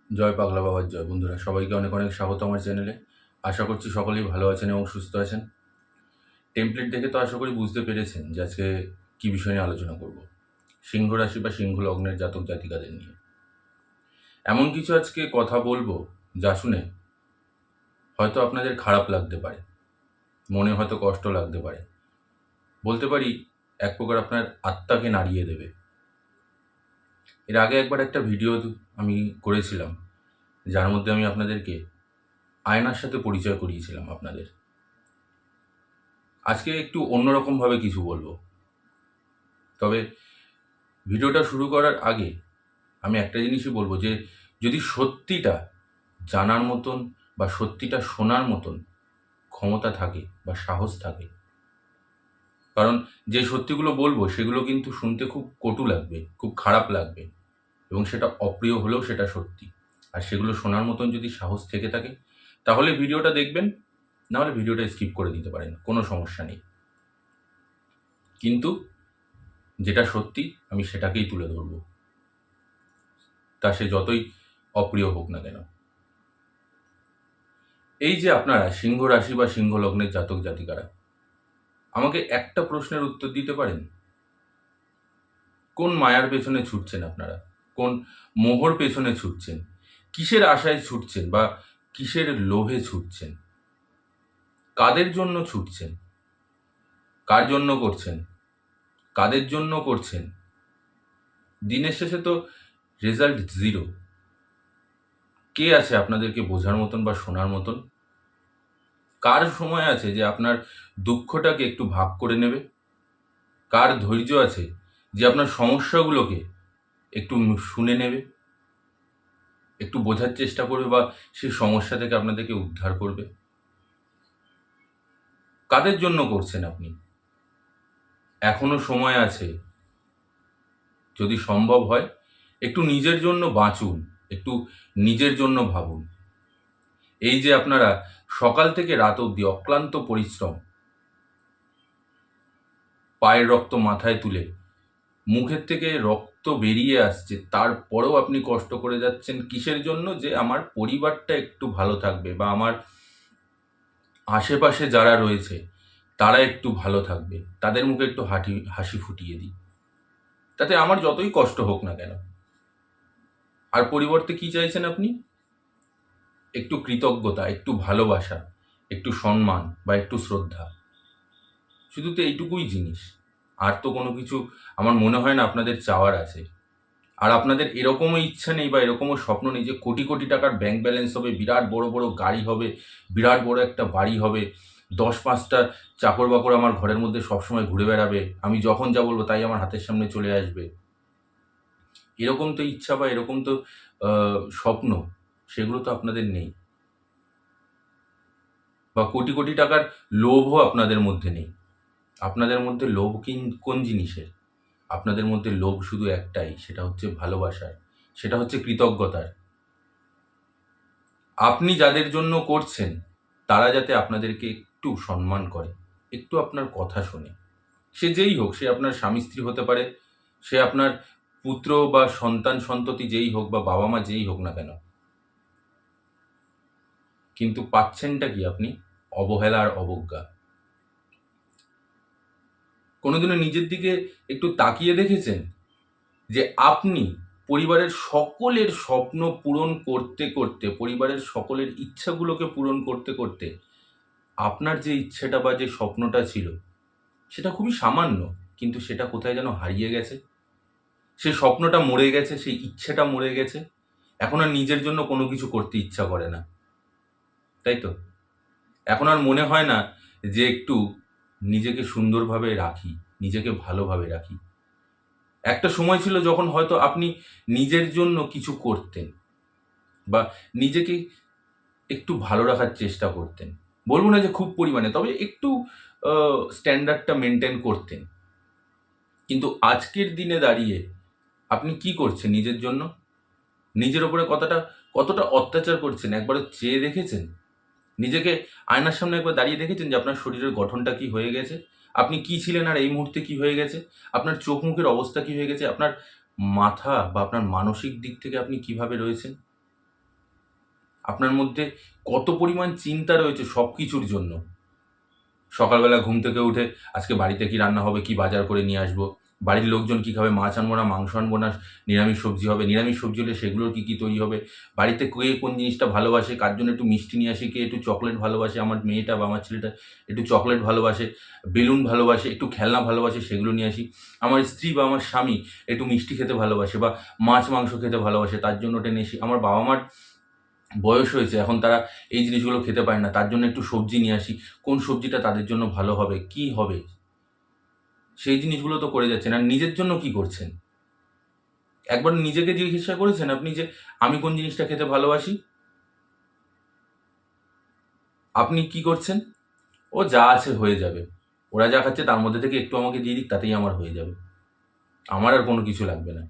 জয় পাগলা বাবার জয়। বন্ধুরা সবাইকে অনেক অনেক স্বাগত আমার চ্যানেলে। আশা করছি সকলেই ভালো আছেন এবং সুস্থ আছেন। টেমপ্লেট দেখে তো আশা করি বুঝতে পেরেছেন যে আজকে কী বিষয় নিয়ে আলোচনা করব। সিংহ রাশি বা সিংহ লগ্নের জাতক জাতিকাদের নিয়ে এমন কিছু আজকে কথা বলবো যা শুনে হয়তো আপনাদের খারাপ লাগতে পারে, মনে হয়তো কষ্ট লাগতে পারে, বলতে পারি এক প্রকার আপনার আত্মাকে নাড়িয়ে দেবে। এর আগে একবার একটা ভিডিও আমি করেছিলাম, যার মধ্যে আমি আপনাদেরকে আয়নার সাথে পরিচয় করিয়েছিলাম আপনাদের। আজকে একটু অন্যরকমভাবে কিছু বলবো। তবে ভিডিওটা শুরু করার আগে আমি একটা জিনিসই বলবো যে যদি সত্যিটা জানার মতন বা সত্যিটা শোনার মতন ক্ষমতা থাকে বা সাহস থাকে, কারণ যে সত্যিগুলো বলবো সেগুলো কিন্তু শুনতে খুব কটু লাগবে, খুব খারাপ লাগবে, এবং সেটা অপ্রিয় হলেও সেটা সত্যি। আর সেগুলো শোনার মতন যদি সাহস থেকে থাকে তাহলে ভিডিওটা দেখবেন, নাহলে ভিডিওটা স্কিপ করে দিতে পারেন, কোনো সমস্যা নেই। কিন্তু যেটা সত্যি আমি সেটাকেই তুলে ধরবো, তা সে যতই অপ্রিয় হোক না কেন। এই যে আপনারা সিংহ রাশি বা সিংহ লগ্নের জাতক জাতিকারা, আমাকে একটা প্রশ্নের উত্তর দিতে পারেন? কোন মায়ার পেছনে ছুটছেন আপনারা? কোন মোহর পেছনে ছুটছেন? কিসের আশায় ছুটছেন বা কিসের লোভে ছুটছেন? কাদের জন্য ছুটছেন? কার জন্য করছেন? কাদের জন্য করছেন? দিনের শেষে তো রেজাল্ট জিরো। কে আছে আপনাদেরকে বোঝার মতন বা শোনার মতন? কার সময় আছে যে আপনার দুঃখটাকে একটু ভাগ করে নেবে? কার ধৈর্য আছে যে আপনার সমস্যাগুলোকে একটু শুনে নেবে, একটু বোঝার চেষ্টা করবে বা সেই সমস্যা থেকে আপনাদেরকে উদ্ধার করবে? কাদের জন্য করছেন আপনি? এখনো সময় আছে। যদি সম্ভব হয় একটু নিজের জন্য বাঁচুন, একটু নিজের জন্য ভাবুন। এই যে আপনারা সকাল থেকে রাত অবধি অক্লান্ত পরিশ্রম, পায়ের রক্ত মাথায় তুলে মুখের থেকে রক্ত বেরিয়ে আসছে, তারপরেও আপনি কষ্ট করে যাচ্ছেন কিসের জন্য? যে আমার পরিবারটা একটু ভালো থাকবে বা আমার আশেপাশে যারা রয়েছে তারা একটু ভালো থাকবে, তাদের মুখে একটু হাসি ফুটিয়ে দিই, তাতে আমার যতই কষ্ট হোক না কেন। আর পরিবর্তে কি চাইছেন আপনি? একটু কৃতজ্ঞতা, একটু ভালোবাসা, একটু সম্মান বা একটু শ্রদ্ধা। শুধু তো এইটুকুই জিনিস, আর তো কোনো কিছু আমার মনে হয় না আপনাদের চাওয়ার আছে। আর আপনাদের এরকমও ইচ্ছা নেই বা এরকমও স্বপ্ন নেই যে কোটি কোটি টাকার ব্যাংক ব্যালেন্স হবে, বিরাট বড় বড় গাড়ি হবে, বিরাট বড় একটা বাড়ি হবে, ১০-৫টা চাকর বাকর আমার ঘরের মধ্যে সবসময় ঘুরে বেড়াবে, আমি যখন যা বলবো তাই আমার হাতের সামনে চলে আসবে। এরকম তো ইচ্ছা বা এরকম তো স্বপ্ন, সেগুলো তো আপনাদের নেই। বা কোটি কোটি টাকার লোভও আপনাদের মধ্যে নেই। আপনাদের মধ্যে লোভ কোন জিনিসের? আপনাদের মধ্যে লোভ শুধু একটাই, সেটা হচ্ছে ভালোবাসার, সেটা হচ্ছে কৃতজ্ঞতার। আপনি যাদের জন্য করছেন তারা যাতে আপনাদেরকে একটু সম্মান করে, একটু আপনার কথা শোনে। সে যেই হোক, সে আপনার স্বামী স্ত্রী হতে পারে, সে আপনার পুত্র বা সন্তান সন্ততি যেই হোক বা বাবা মা যেই হোক না কেন। কিন্তু পাচ্ছেনটা কি আপনি? অবহেলা আর অবজ্ঞা। কোনোদিনও নিজের দিকে একটু তাকিয়ে দেখেছেন যে আপনি পরিবারের সকলের স্বপ্ন পূরণ করতে করতে, পরিবারের সকলের ইচ্ছাগুলোকে পূরণ করতে করতে আপনার যে ইচ্ছেটা বা যে স্বপ্নটা ছিল সেটা খুবই সামান্য, কিন্তু সেটা কোথায় যেন হারিয়ে গেছে। সেই স্বপ্নটা মরে গেছে, সেই ইচ্ছেটা মরে গেছে। এখন আর নিজের জন্য কোনো কিছু করতে ইচ্ছা করে না, তাই তো? এখন আর মনে হয় না যে একটু নিজেকে সুন্দরভাবে রাখি, নিজেকে ভালোভাবে রাখি। একটা সময় ছিল যখন হয়তো আপনি নিজের জন্য কিছু করতেন বা নিজেকে একটু ভালো রাখার চেষ্টা করতেন। বলব না যে খুব পরিমাণে, তবে একটু আ স্ট্যান্ডার্ডটা মেইনটেইন করতেন। কিন্তু আজকের দিনে দাঁড়িয়ে আপনি কি করছেন নিজের জন্য? নিজের উপরে কতটা অত্যাচার করছেন একবারও চেয়ে দেখেছেন? নিজেকে আয়নার সামনে একবার দাঁড়িয়ে দেখেছেন যে আপনার শরীরের গঠনটা কি হয়ে গেছে? আপনি কি ছিলেন আর এই মুহূর্তে কি হয়ে গেছে? আপনার চোখ মুখের অবস্থা কি হয়ে গেছে? আপনার মাথা বা আপনার মানসিক দিক থেকে আপনি কিভাবে রয়েছেন? আপনার মধ্যে কত পরিমাণ চিন্তা রয়েছে সব কিছুর জন্য। সকালবেলা ঘুম থেকে উঠে আজকে বাড়িতে কি রান্না হবে, কি বাজার করে নিয়ে আসবো, বাড়ির লোকজন কি খাবে, মাছ আনবো না মাংস আনবো না নিরামিষ সবজি হবে, নিরামিষ সবজি হলে সেগুলোর কি কি তৈরি হবে, বাড়িতে কে কোন জিনিসটা ভালোবাসে, কার জন্য একটু মিষ্টি নিয়ে আসি, কে একটু চকলেট ভালোবাসে, আমার মেয়েটা বা আমার ছেলেটা একটু চকলেট ভালোবাসে, বেলুন ভালোবাসে, একটু খেলনা ভালোবাসে, সেগুলো নিয়ে আসি। আমার স্ত্রী বা আমার স্বামী একটু মিষ্টি খেতে ভালোবাসে বা মাছ মাংস খেতে ভালোবাসে, তার জন্য টেনে আসি। আমার বাবা মার বয়স হয়েছে, এখন তারা এই জিনিসগুলো খেতে পারে না, তার জন্য একটু সবজি নিয়ে আসি। কোন সবজিটা তাদের জন্য ভালো হবে, কি হবে, সেই জিনিসগুলো তো করে যাচ্ছেন। আর নিজের জন্য কি করছেন? একবার নিজেকে জিজ্ঞাসা করেছেন আপনি যে আমি কোন জিনিসটা খেতে ভালোবাসি? আপনি কি করছেন? ও যা আছে হয়ে যাবে, ওরা যা খাচ্ছে তার মধ্যে থেকে একটু আমাকে দিয়ে দিক, তাতেই আমার হয়ে যাবে, আমার আর কোনো কিছু লাগবে না।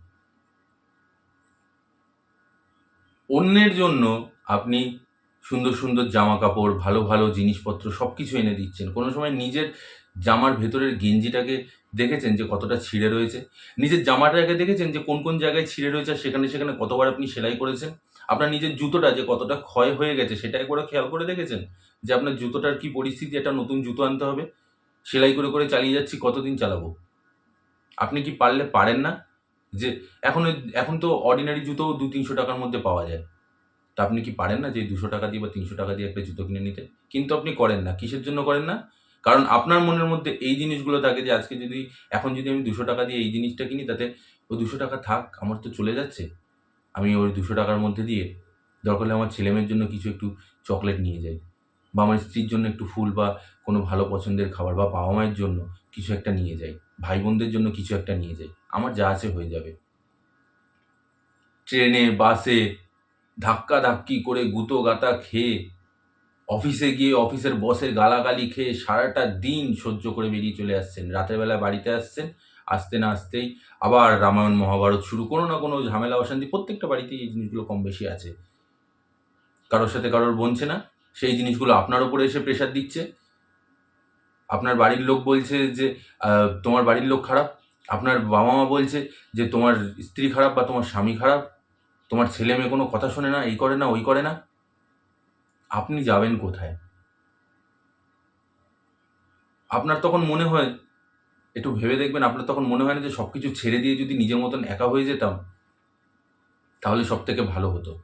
অন্যের জন্য আপনি সুন্দর সুন্দর জামা কাপড়, ভালো ভালো জিনিসপত্র সব কিছু এনে দিচ্ছেন। কোনো সময় নিজের জামার ভেতরের গেঞ্জিটাকে দেখেছেন যে কতটা ছিঁড়ে রয়েছে? নিজের জামাটাকে দেখেছেন যে কোন কোন জায়গায় ছিঁড়ে রয়েছে আর সেখানে সেখানে কতবার আপনি সেলাই করেছেন? আপনার নিজের জুতোটা যে কতটা ক্ষয় হয়ে গেছে সেটা একবারও খেয়াল করে দেখেছেন? যে আপনার জুতোটার কি পরিস্থিতি, একটা নতুন জুতো আনতে হবে। সেলাই করে করে চালিয়ে যাচ্ছি, কতদিন চালাবো? আপনি কি পারলে পারেন না? যে এখন এখন তো অর্ডিনারি জুতোও ৳২০০-৩০০ র মধ্যে পাওয়া যায়। তা আপনি কি পারেন না যে ৳২০০ দিয়ে বা ৳৩০০ দিয়ে একটা জুতো কিনে নিতে? কিন্তু আপনি করেন না। কিসের জন্য করেন না? কারণ আপনার মনের মধ্যে এই জিনিসগুলো থাকে যে আজকে যদি এখন যদি আমি ৳২০০ দিয়ে এই জিনিসটা কিনি, তাতে ওই ৳২০০ থাক, আমার তো চলে যাচ্ছে। আমি ওই ৳২০০ র মধ্যে দিয়ে দরকার হলে আমার ছেলেমেয়ের জন্য কিছু একটু চকলেট নিয়ে যাই। বা আমার স্ত্রীর জন্য একটু ফুল বা কোনো ভালো পছন্দের খাবার বা বাবা-মায়ের জন্য কিছু একটা নিয়ে যাই। ভাই-বোনদের জন্য কিছু একটা নিয়ে যাই। আমার যা আছে হয়ে যাবে। ট্রেনে, বাসে ধাক্কাধাক্কি করে গুঁতো-গাঁথা খেয়ে, অফিসে গিয়ে অফিসের বসের গালাগালি খেয়ে সারাটা দিন সহ্য করে বেরিয়ে চলে আসছেন। রাতের বেলা বাড়িতে আসছেন, আসতে না আসতেই আবার রামায়ণ, মহাভারত শুরু। কোনো না কোনো ঝামেলা অশান্তি প্রত্যেকটা বাড়িতেই এই জিনিসগুলো কম বেশি আছে। কারোর সাথে কারোর বনছে না, সেই জিনিসগুলো আপনার উপরে এসে প্রেশার দিচ্ছে। আপনার বাড়ির লোক বলছে যে তোমার বাড়ির লোক খারাপ। আপনার বাবা-মা বলছে যে তোমার স্ত্রী খারাপ বা তোমার স্বামী খারাপ। তোমার ছেলে-মেয়ে কোনো কথা শোনে না, এই করে না, ওই করে না। আপনি যাবেন কোথায়? আপনার তখন মনে হয়, একটু ভেবে দেখবেন, আপনার তখন মনে হয় না যে সবকিছু ছেড়ে দিয়ে যদি নিজের মতন একা হয়ে যেতাম, তাহলে সবথেকে ভালো হতো।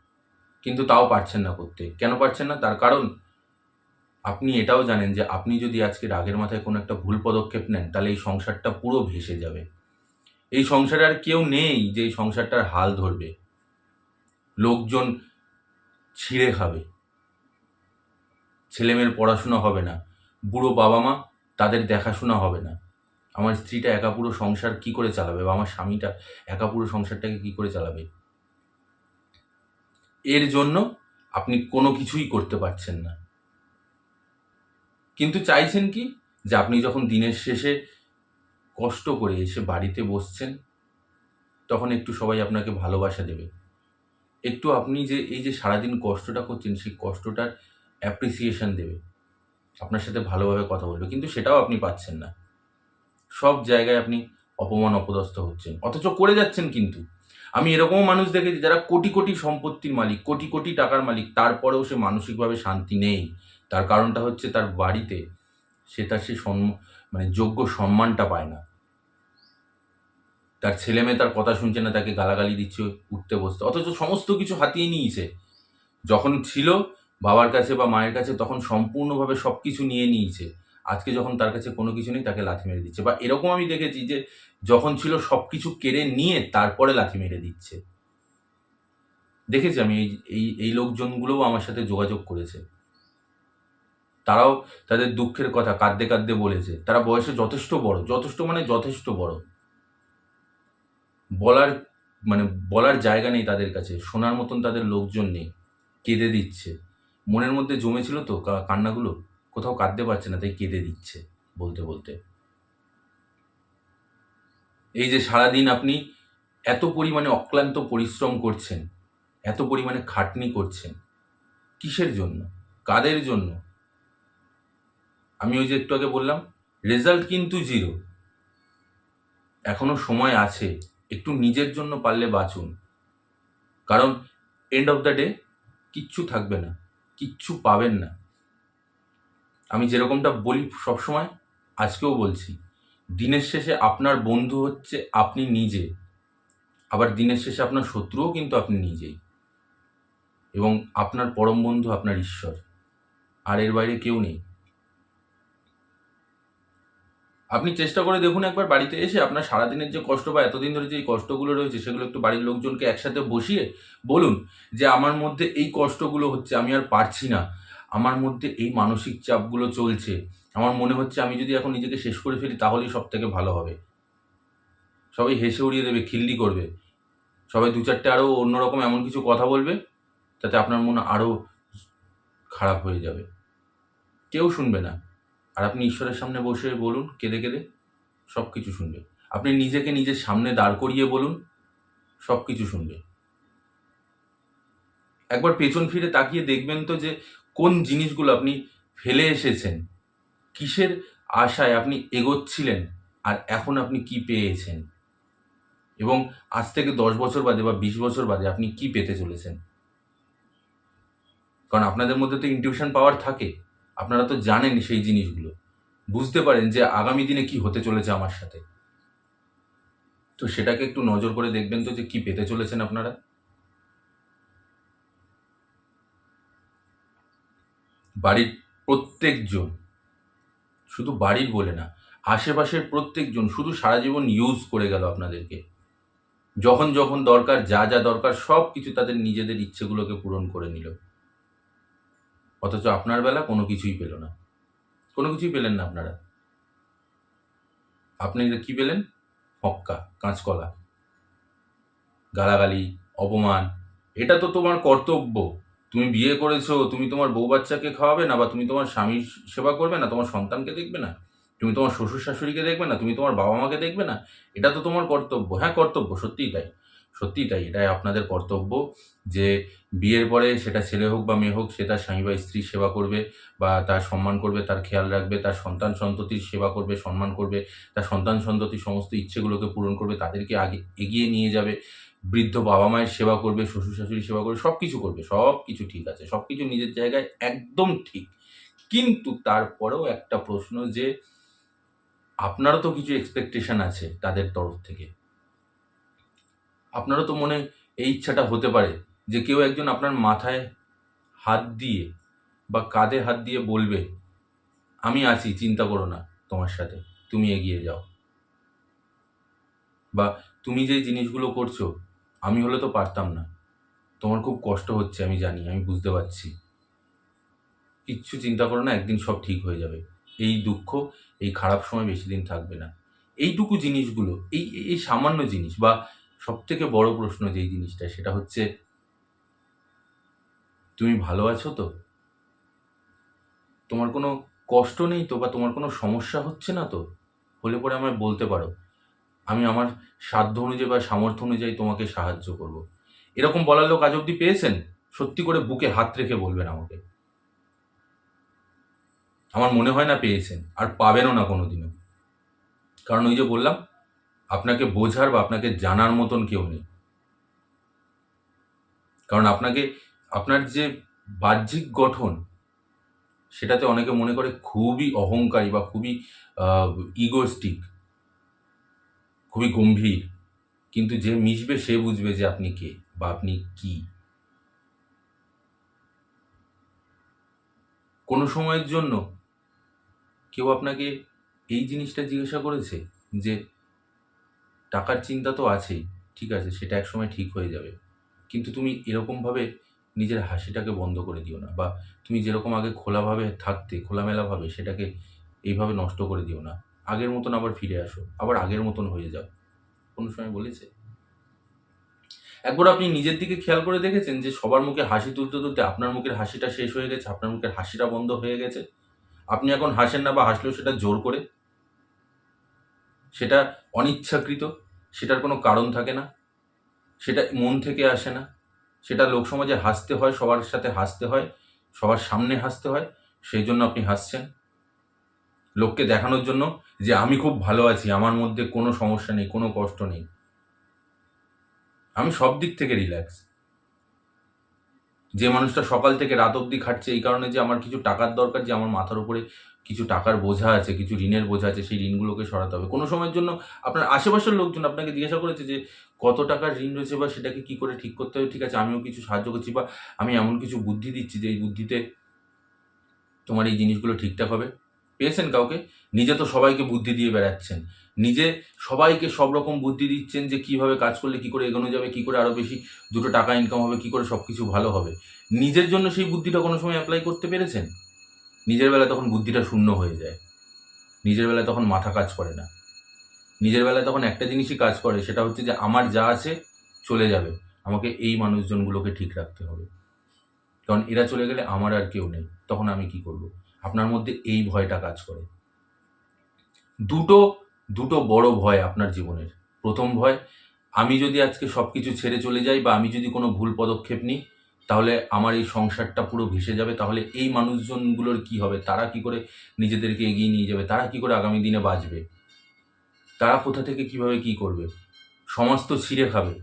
কিন্তু তাও পারছেন না করতে। কেন পারছেন না? তার কারণ আপনি এটাও জানেন যে আপনি যদি আজকে রাগের মাথায় কোনো একটা ভুল পদক্ষেপ নেন, তাহলে এই সংসারটা পুরো ভেসে যাবে। এই সংসারে আর কেউ নেই যে এই সংসারটার হাল ধরবে। লোকজন ছিঁড়ে খাবে। ছেলেমেয়ের পড়াশোনা হবে না। বুড়ো বাবা-মা, তাদের দেখাশোনা হবে না। আমার স্ত্রীটা একা পুরো সংসার কি করে চালাবে? বা আমার স্বামীটা একা পুরো সংসারটাকে কি করে চালাবে? এর জন্য আপনি কোনো কিছুই করতে পারছেন না। কিন্তু চাইছেন কি? যে আপনি যখন দিনের শেষে কষ্ট করে এসে বাড়িতে বসছেন, তখন একটু সবাই আপনাকে ভালোবাসা দেবে। একটু আপনি যে এই যে সারাদিন কষ্টটা করছেন, সেই কষ্টটার অ্যাপ্রিসিয়েশন দেবে। আপনার সাথে ভালোভাবে কথা বলবে। কিন্তু সেটাও আপনি পাচ্ছেন না। সব জায়গায় আপনি অপমান অপদস্থ হচ্ছেন। অথচ করে যাচ্ছেন কিন্তু। আমি এরকমও মানুষ দেখেছি যারা কোটি, কোটি সম্পত্তির মালিক, কোটি, কোটি টাকার মালিক, তারপরেও সে মানসিকভাবে শান্তি নেই। তার কারণটা হচ্ছে তার বাড়িতে সে তার সেই মানে যোগ্য সম্মানটা পায় না। তার ছেলেমেয়ে তার কথা শুনছে না, তাকে গালাগালি দিচ্ছে উঠতে বসতে। অথচ সমস্ত কিছু হাতিয়ে নিয়েছে। যখন ছিল বাবার কাছে বা মায়ের কাছে, তখন সম্পূর্ণভাবে সবকিছু নিয়ে নিয়েছে। আজকে যখন তার কাছে কোনো কিছু নেই, তাকে লাথি মেরে দিচ্ছে। বা এরকম আমি দেখেছি যে যখন ছিল সবকিছু কেড়ে নিয়ে তারপরে লাথি মেরে দিচ্ছে। দেখেছি আমি এই লোকজনগুলোও আমার সাথে যোগাযোগ করেছে। তারাও তাদের দুঃখের কথা কাঁদতে, কাঁদতে বলেছে। তারা বয়সে যথেষ্ট বড়, যথেষ্ট মানে যথেষ্ট বড়। বলার মানে বলার জায়গা নেই তাদের কাছে। শোনার মতন তাদের লোকজন নেই। কেঁদে দিচ্ছে। মনের মধ্যে জমেছিল তো কান্নাগুলো। কোথাও কাঁদতে পারছে না, তাই কেঁদে দিচ্ছে বলতে, বলতে। এই যে সারাদিন আপনি এত পরিমাণে অক্লান্ত পরিশ্রম করছেন, এত পরিমাণে খাটনি করছেন, কিসের জন্য? কাদের জন্য? আমি ওই যে একটু আগে বললাম, রেজাল্ট কিন্তু 0। এখনো সময় আছে। একটু নিজের জন্য পারলে বাঁচুন। কারণ এন্ড অফ দ্য ডে কিচ্ছু থাকবে না, কিচ্ছু পাবেন না। আমি যেরকমটা বলি সবসময়, আজকেও বলছি, দিনের শেষে আপনার বন্ধু হচ্ছে আপনি নিজে, আবার দিনের শেষে আপনার শত্রুও কিন্তু আপনি নিজেই, এবং আপনার পরম বন্ধু আপনার ঈশ্বর, আর এর বাইরে কেউ নেই। আপনি চেষ্টা করে দেখুন একবার বাড়িতে এসে আপনার সারাদিনের যে কষ্ট বা এতদিন ধরে যে এই কষ্টগুলো রয়েছে সেগুলো একটু বাড়ির লোকজনকে একসাথে বসিয়ে বলুন যে আমার মধ্যে এই কষ্টগুলো হচ্ছে, আমি আর পারছি না, আমার মধ্যে এই মানসিক চাপগুলো চলছে, আমার মনে হচ্ছে আমি যদি এখন নিজেকে শেষ করে ফেলি তাহলেই সব থেকে ভালো হবে। সবাই হেসে উড়িয়ে দেবে, খিল্লি করবে, সবাই দু চারটে আরও অন্যরকম এমন কিছু কথা বলবে তাতে আপনার মন আরও খারাপ হয়ে যাবে, কেউ শুনবে না। আর আপনি ঈশ্বরের সামনে বসে বলুন কেঁদে কেঁদে, সব কিছু শুনবে। আপনি নিজেকে নিজের সামনে দাঁড় করিয়ে বলুন, সব কিছু শুনবে। একবার পেছন ফিরে তাকিয়ে দেখবেন তো যে কোন জিনিসগুলো আপনি ফেলে এসেছেন, কিসের আশায় আপনি এগোচ্ছিলেন, আর এখন আপনি কি পেয়েছেন, এবং আজ থেকে 10 বছর বাদে বা 20 বছর বাদে আপনি কি পেতে চলেছেন। কারণ আপনাদের মধ্যে তো ইনটিউশন পাওয়ার থাকে, আপনারা তো জানেন সেই জিনিসগুলো, বুঝতে পারেন যে আগামী দিনে কি হতে চলেছে আমার সাথে। তো সেটাকে একটু নজর করে দেখবেন তো যে কি পেতে চলেছেন আপনারা। বাড়ির প্রত্যেকজন, শুধু বাড়ির বলে না, আশেপাশের প্রত্যেকজন শুধু সারা জীবন ইউজ করে গেল আপনাদেরকে। যখন যখন দরকার, যা যা দরকার সব কিছু তাদের নিজেদের ইচ্ছেগুলোকে পূরণ করে নিল, অথচ আপনার বেলা কোনো কিছুই পেল না, কোনো কিছুই পেলেন না আপনারা। আপনি কি পেলেন? হক্কা, কাঁচকলা, গালাগালি, অপমান। এটা তো তোমার কর্তব্য। তুমি বিয়ে করেছো, তুমি তোমার বউ বাচ্চাকে খাওয়াবে না, বা তুমি তোমার স্বামীর সেবা করবে না, তোমার সন্তানকে দেখবে না, তুমি তোমার শ্বশুর শাশুড়িকে দেখবে না, তুমি তোমার বাবা মাকে দেখবে না? এটা তো তোমার কর্তব্য। হ্যাঁ, কর্তব্য, সত্যিই তাই, সত্যিই তাই, এটাই আপনাদের কর্তব্য যে বিয়ের পরে সেটা ছেলে হোক বা মেয়ে হোক, সে তার স্বামী বা স্ত্রীর সেবা করবে, বা তার সম্মান করবে, তার খেয়াল রাখবে, তার সন্তান সন্ততির সেবা করবে, সম্মান করবে, তার সন্তান সন্ততির সমস্ত ইচ্ছেগুলোকে পূরণ করবে, তাদেরকে আগে এগিয়ে নিয়ে যাবে, বৃদ্ধ বাবা মায়ের সেবা করবে, শ্বশুর শাশুড়ির সেবা করবে, সব কিছু করবে, সব কিছু ঠিক আছে, সব কিছু নিজের জায়গায় একদম ঠিক। কিন্তু তারপরেও একটা প্রশ্ন যে আপনারও তো কিছু এক্সপেকটেশন আছে তাদের তরফ থেকে। আপনারও তো মনে এই ইচ্ছাটা হতে পারে যে কেউ একজন আপনার মাথায় হাত দিয়ে বা কাঁধে হাত দিয়ে বলবে, আমি আছি, চিন্তা করো না, তোমার সাথে, তুমি এগিয়ে যাও, বা তুমি যে জিনিসগুলো করছো আমি হলে তো পারতাম না, তোমার খুব কষ্ট হচ্ছে, আমি জানি, আমি বুঝতে পারছি, কিচ্ছু চিন্তা করো না, একদিন সব ঠিক হয়ে যাবে, এই দুঃখ, এই খারাপ সময় বেশি দিন থাকবে না। এইটুকু জিনিসগুলো, এই এই সামান্য জিনিস, বা সবথেকে বড় প্রশ্ন যেই জিনিসটা, সেটা হচ্ছে তুমি ভালো আছো তো? তোমার কোনো কষ্ট নেই তো, বা তোমার কোনো সমস্যা হচ্ছে না তো? হলে পরে আমায় বলতে পারো, আমি আমার সাধ্য অনুযায়ী বা সামর্থ্য অনুযায়ী তোমাকে সাহায্য করব। এরকম বলার লোক আজ অব্দি পেয়েছেন? সত্যি করে বুকে হাত রেখে বলবেন আমাকে। আমার মনে হয় না পেয়েছেন, আর পাবেনও না কোনোদিনও। কারণ ওই যে বললাম, আপনাকে বোঝার বা আপনাকে জানার মতন কেউ নেই। কারণ আপনাকে, আপনার যে বাহ্যিক গঠন, সেটাতে অনেকে মনে করে খুবই অহংকারী বা খুবই ইগোস্টিক, খুবই গম্ভীর। কিন্তু যে মিশবে সে বুঝবে যে আপনি কে বা আপনি কি। কোনো সময়ের জন্য কেউ আপনাকে এই জিনিসটা জিজ্ঞাসা করেছে যে টাকার চিন্তা তো আছেই, ঠিক আছে, সেটা একসময় ঠিক হয়ে যাবে, কিন্তু তুমি এরকমভাবে নিজের হাসিটাকে বন্ধ করে দিও না, বা তুমি যেরকম আগে খোলাভাবে থাকতে, খোলামেলাভাবে, সেটাকে এইভাবে নষ্ট করে দিও না। আগের মতন আবার ফিরে আসো, আবার আগের মতন হয়ে যাও। কোনো সময় বলেছে? একবার আপনি নিজের দিকে খেয়াল করে দেখেছেন যে সবার মুখে হাসি তুলতে তুলতে আপনার মুখের হাসিটা শেষ হয়ে গেছে, আপনার মুখের হাসিটা বন্ধ হয়ে গেছে? আপনি এখন হাসেন না, বা হাসলেও সেটা জোর করে, সেটা অনিচ্ছাকৃত, সেটার কোনো কারণ থাকে না, সেটা মন থেকে আসে না, সেটা লোকসমাজে হাসতে হয়, সবার সাথে হাসতে হয়, সবার সামনে হাসতে হয়, সেই জন্য আপনি হাসছেন, লোককে দেখানোর জন্য যে আমি খুব ভালো আছি, আমার মধ্যে কোনো সমস্যা নেই, কোনো কষ্ট নেই, আমি সব দিক থেকে রিল্যাক্স। যে মানুষটা সকাল থেকে রাত অবধি খাটছে এই কারণে যে আমার কিছু টাকার দরকার, যে আমার মাথার উপরে কিছু টাকার বোঝা আছে, কিছু ঋণের বোঝা আছে, সেই ঋণগুলোকে সরাতে হবে। কোনো সময়ের জন্য আপনার আশেপাশের লোকজন আপনাকে জিজ্ঞাসা করেছে যে কত টাকার ঋণ রয়েছে বা সেটাকে কী করে ঠিক করতে হবে? ঠিক আছে, আমিও কিছু সাহায্য করছি বা আমি এমন কিছু বুদ্ধি দিচ্ছি যে এই বুদ্ধিতে তোমার এই জিনিসগুলো ঠিকঠাক হবে। পেয়েছেন কাউকে? নিজে তো সবাইকে বুদ্ধি দিয়ে বেড়াচ্ছেন। নিজে সবাইকে সব রকম বুদ্ধি দিচ্ছেন যে কীভাবে কাজ করলে কী করে এগোনো যাবে, কী করে আরও বেশি 2 টাকা ইনকাম হবে, কী করে সব কিছু ভালো হবে। নিজের জন্য সেই বুদ্ধিটা কোনো সময় অ্যাপ্লাই করতে পেরেছেন? নিজের বেলায় তখন বুদ্ধিটা শূন্য হয়ে যায়। নিজের বেলায় তখন মাথা কাজ করে না। নিজের বেলায় তখন একটা জিনিসই কাজ করে, সেটা হচ্ছে যে আমার যা আছে চলে যাবে। আমাকে এই মানুষজনগুলোকে ঠিক রাখতে হবে। কারণ এরা চলে গেলে আমার আর কেউ নেই। তখন আমি কি করব? আপনার মধ্যে এই ভয়টা কাজ করে। দুটো বড় ভয় আপনার জীবনের। প্রথম ভয়, আমি যদি আজকে সবকিছু ছেড়ে চলে যাই বা আমি যদি কোনো ভুল পদক্ষেপ নিই, তাহলে আমার এই সংসারটা পুরো ভেসে যাবে। তাহলে এই মানুষজনগুলোর কি হবে? তারা কি করে নিজেদেরকে এগিয়ে নিয়ে যাবে? তারা কি করে আগামী দিনে বাঁচবে? তারা কোথা থেকে কিভাবে কি করবে? সমাজ তো ছিঁড়ে খাবে।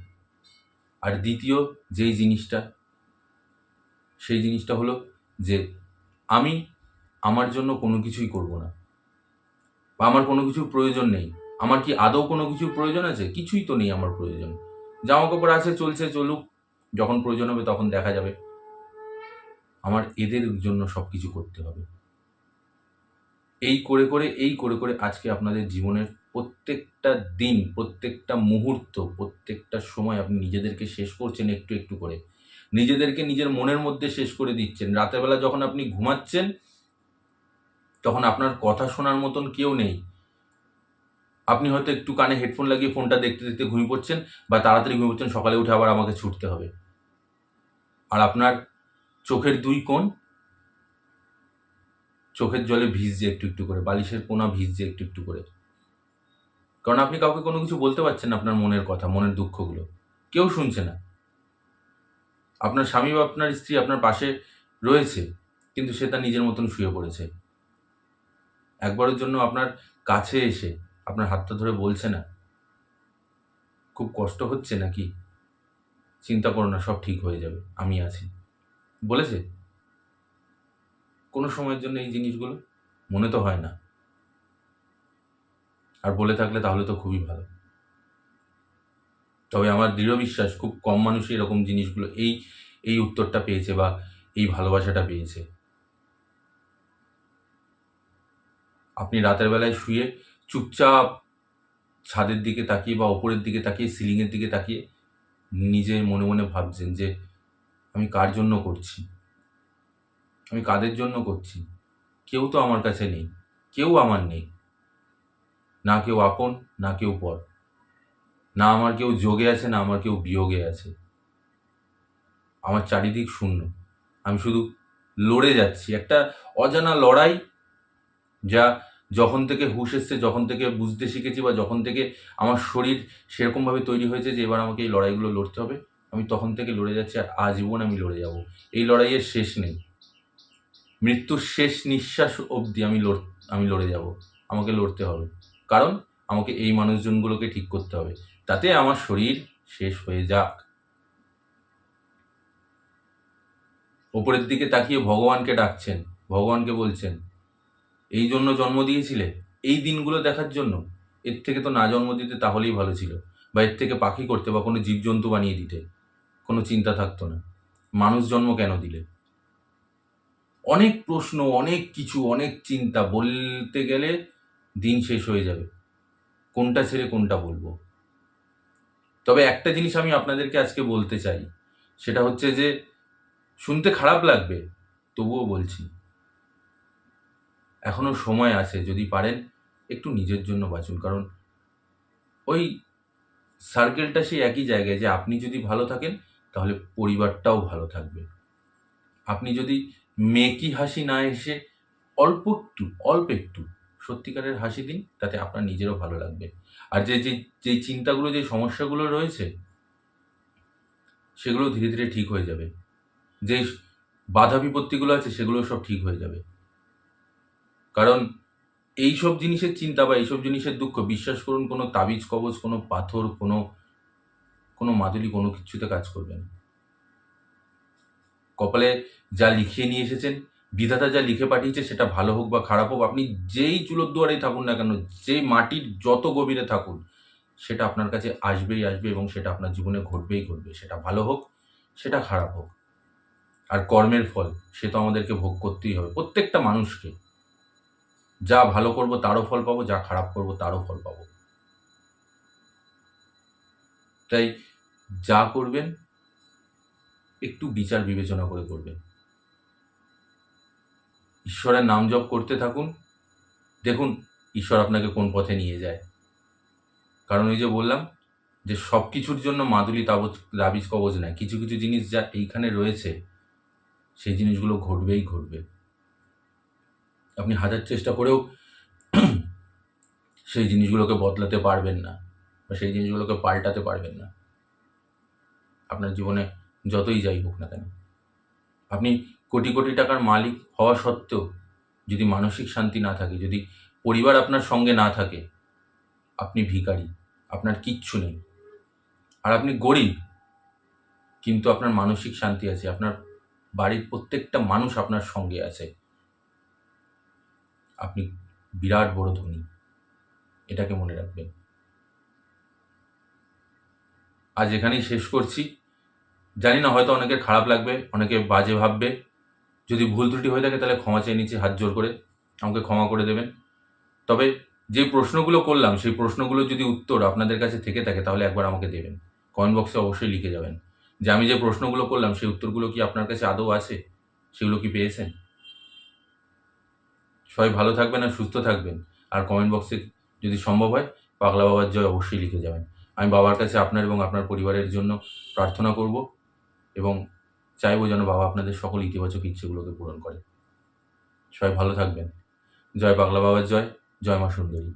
আর দ্বিতীয় যেই জিনিসটা, সেই জিনিসটা হলো যে আমি আমার জন্য কোনো কিছুই করব না বা আমার কোনো কিছুর প্রয়োজন নেই। আমার কি আদৌ কোনো কিছুর প্রয়োজন আছে? কিছুই তো নেই আমার প্রয়োজন। জামাকাপড় আছে, চলছে, চলুক। যখন প্রয়োজন হবে তখন দেখা যাবে। আমার এদের জন্য সবকিছু করতে হবে। এই করে করে আজকে আপনাদের জীবনের প্রত্যেকটা দিন, প্রত্যেকটা মুহূর্ত, প্রত্যেকটা সময় আপনি নিজেদেরকে শেষ করছেন একটু, একটু করে। নিজেদেরকে নিজের মনের মধ্যে শেষ করে দিচ্ছেন। রাতের বেলা যখন আপনি ঘুমাচ্ছেন, তখন আপনার কথা শোনার মতন কেউ নেই। আপনি হয়তো একটু কানে হেডফোন লাগিয়ে ফোনটা দেখতে, দেখতে ঘুমিয়ে পড়ছেন বা তাড়াতাড়ি ঘুমিয়ে পড়ছেন, সকালে উঠে আবার আমাকে ছুটতে হবে। আর আপনার চোখের 2 কোণ চোখের জলে ভিজছে একটু, একটু করে। বালিশের কোণা ভিজছে একটু, একটু করে। কারণ আপনি কাউকে কোনো কিছু বলতে পারছেন না আপনার মনের কথা, মনের দুঃখগুলো। কেউ শুনছে না। আপনার স্বামী বা আপনার স্ত্রী আপনার পাশে রয়েছে, কিন্তু সে তার নিজের মতন শুয়ে পড়েছে। একবারের জন্য আপনার কাছে এসে আপনার হাতটা ধরে বলছে না, "খুব কষ্ট হচ্ছে নাকি? চিন্তা করো না, সব ঠিক হয়ে যাবে। আমি আছি।" বলেছে? কোনো সময়ের জন্য এই জিনিসগুলো? মনে তো হয় না। আর বলে থাকলে তাহলে তো খুবই ভালো। তবে আমার দৃঢ় বিশ্বাস খুব কম মানুষই এরকম জিনিসগুলো এই উত্তরটা পেয়েছে বা এই ভালোবাসাটা পেয়েছে। আপনি রাতের বেলায় শুয়ে চুপচাপ ছাদের দিকে তাকিয়ে বা ওপরের দিকে তাকিয়ে, সিলিংয়ের দিকে তাকিয়ে নিজে মনে, মনে ভাবছেন যে, "আমি কার জন্য করছি? আমি কাদের জন্য করছি? কেউ তো আমার কাছে নেই। কেউ আমার নেই। না কেউ আপন, না কেউ পর। না আমার কেউ যোগে আছে, না আমার কেউ বিয়োগে আছে। আমার চারিদিক শূন্য। আমি শুধু লড়ে যাচ্ছি। একটা অজানা লড়াই, যা যখন থেকে হুঁশ এসছে, যখন থেকে বুঝতে শিখেছি বা যখন থেকে আমার শরীর সেরকমভাবে তৈরি হয়েছে যে এবার আমাকে এই লড়াইগুলো লড়তে হবে, আমি তখন থেকে লড়ে যাচ্ছি আর আজীবন আমি লড়ে যাব। এই লড়াইয়ের শেষ নেই। মৃত্যুর শেষ নিঃশ্বাস অবধি আমি লড়ে যাব। আমাকে লড়তে হবে। কারণ আমাকে এই মানুষজনগুলোকে ঠিক করতে হবে। তাতে আমার শরীর শেষ হয়ে যাক। ওপরের দিকে তাকিয়ে ভগবানকে ডাকছেন। ভগবানকে বলছেন, "এই জন্য জন্ম দিয়েছিলে? এই দিনগুলো দেখার জন্য? এর থেকে তো না জন্ম দিতে তাহলেই ভালো ছিল। বা এর থেকে পাখি করতে বা কোনো জীবজন্তু বানিয়ে দিতে। কোনো চিন্তা থাকতো না। মানুষ জন্ম কেন দিলে?" অনেক প্রশ্ন, অনেক কিছু, অনেক চিন্তা, বলতে গেলে দিন শেষ হয়ে যাবে। কোনটা ছেড়ে কোনটা বলবো? তবে একটা জিনিস আমি আপনাদেরকে আজকে বলতে চাই। সেটা হচ্ছে যে, শুনতে খারাপ লাগবে, তবুও বলছি। এখনো সময় আছে, যদি পারেন একটু নিজের জন্য বাঁচুন। কারণ ওই সার্কেলটা সেই একই জায়গায়, যে আপনি যদি ভালো থাকেন তাহলে পরিবারটাও ভালো থাকবে। আপনি যদি মেকি হাসি না এসে অল্প একটু সত্যিকারের হাসি দিন, তাতে আপনার নিজেরও ভালো লাগবে। আর যেই চিন্তাগুলো, যে সমস্যাগুলো রয়েছে, সেগুলো ধীরে, ধীরে ঠিক হয়ে যাবে। যে বাধা বিপত্তিগুলো আছে সেগুলোও সব ঠিক হয়ে যাবে। কারণ এইসব জিনিসের চিন্তা বা এইসব জিনিসের দুঃখ, বিশ্বাস করুন, কোনো তাবিজ কবজ, কোনো পাথর, কোনো মাদুলি কোনো কিচ্ছুতে কাজ করবে না। কপালে যা লিখিয়ে নিয়ে এসেছেন, বিধাতা যা লিখে পাঠিয়েছে, সেটা ভালো হোক বা খারাপ হোক, আপনি যেই চুলোর দুয়ারেই থাকুন না কেন, যেই মাটির যত গভীরে থাকুন, সেটা আপনার কাছে আসবেই আসবে এবং সেটা আপনার জীবনে ঘটবেই ঘটবে। সেটা ভালো হোক, সেটা খারাপ হোক। আর কর্মের ফল সে তো আমাদেরকে ভোগ করতেই হবে, প্রত্যেকটা মানুষকে। যা ভালো করব তারও ফল পাবো, যা খারাপ করব তারও ফল পাবো। তাই যা করবেন একটু বিচার বিবেচনা করে করবেন। ঈশ্বরের নাম জপ করতে থাকুন, দেখুন ঈশ্বর আপনাকে কোন পথে নিয়ে যায়। কারণ ওই যে বললাম যে সব কিছুর জন্য মাদুলি তাবিজ কবজ নাই, কিছু কিছু জিনিস যা এইখানে রয়েছে সেই জিনিসগুলো ঘটবেই ঘটবে। আপনি হাজার চেষ্টা করেও সেই জিনিসগুলোকে বদলাতে পারবেন না বা সেই জিনিসগুলোকে পাল্টাতে পারবেন না, আপনার জীবনে যতই যাই হোক না কেন। আপনি কোটি কোটি টাকার মালিক হওয়া সত্ত্বেও যদি মানসিক শান্তি না থাকে, যদি পরিবার আপনার সঙ্গে না থাকে, আপনি ভিখারি, আপনার কিচ্ছু নেই। আর আপনি গরিব, কিন্তু আপনার মানসিক শান্তি আছে, আপনার বাড়ির প্রত্যেকটা মানুষ আপনার সঙ্গে আছে, আপনি বিরাট বড় ধনী। এটাকে মনে রাখবেন। আজ এখানেই শেষ করছি। জানি না, হয়তো অনেকের খারাপ লাগবে, অনেকে বাজে ভাববে। যদি ভুল ত্রুটি হয়ে থাকে তাহলে ক্ষমা চেয়ে নিচ্ছি হাত জোর করে, আমাকে ক্ষমা করে দেবেন। তবে যে প্রশ্নগুলো করলাম সেই প্রশ্নগুলোর যদি উত্তর আপনাদের কাছে থেকে থাকে তাহলে একবার আমাকে দেবেন, কমেন্ট বক্সে অবশ্যই লিখে যাবেন যে আমি যে প্রশ্নগুলো করলাম সেই উত্তরগুলো কি আপনার কাছে আদৌ আছে, সেগুলো কি পেয়েছেন। সবাই ভালো থাকবেন আর সুস্থ থাকবেন। আর কমেন্ট বক্সে যদি সম্ভব হয় পাগলা বাবার জয় অবশ্যই লিখে যাবেন। আমি বাবার কাছে আপনার এবং আপনার পরিবারের জন্য প্রার্থনা করব এবং চাইবো যেন বাবা আপনাদের সকল ইতিবাচক ইচ্ছেগুলোকে পূরণ করে। সবাই ভালো থাকবেন। জয় পাগলা বাবার জয়, জয় মা সুন্দরী।